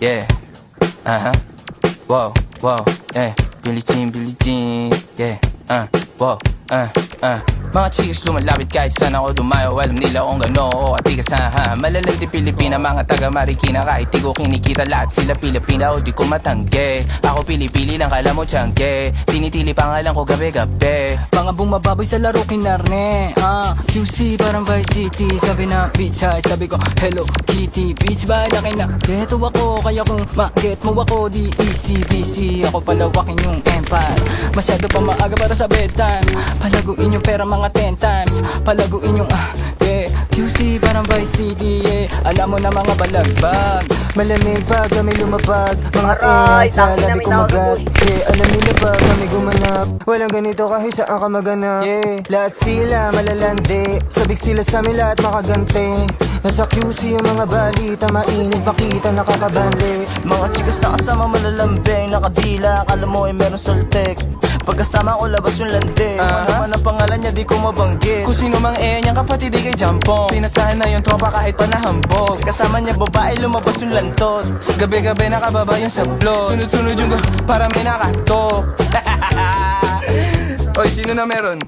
yeah. Wow, wow, yeah. Billie Jean, yeah. Wow, Mga chicks lumalapit kahit saan ako dumayo. Alam nila kung gano o atigasahan. Malalandi Pilipina, mga taga Marikina. Kahit di ko kinikita, lahat sila Pilipina o di ko matangge. Ako pili-pili lang, kala mo tiyangge. Tinitili pangalan ko gabi-gabi. Mga bumababoy sa laro kinarne. QC parang Vice City. Sabi na beach high, sabi ko Hello Kitty. Beach ba laki na geto ako. Kaya kung ma-get mo ako, di easy busy. Ako palawakin yung empire. Masyado pa maaga para sa bedtime. Palaguin yung pera mga 10 times. Palaguin yung yeah. QC parang Vice City, yeah. Alam mo na mga balagbag. Malamig pag kami lumapag. Mga sa labi kumagat. Yeah, alam nila pag kami gumanap. Walang ganito kahit saan ka maganap. Yeah, lahat sila malalandi. Sabik sila sa amin lahat makaganti. Nasa QC yung mga balita, mainit makita nakakabanli. Mga chikas na kasama malalambing, nakadila, akala mo ay meron saltek. Pagkasama ko labas yung lande, naman ang pangalan niya di ko mabanggit. Kung sino mang niyang kapatid ay kay Jampong. Pinasahan na yung tropa kahit pa nahambog. Kasama niya babae, lumabas yung lantot. Gabi-gabi nakababa yung sablot. Sunod-sunod yung para may nakatok. Oy, sino na meron?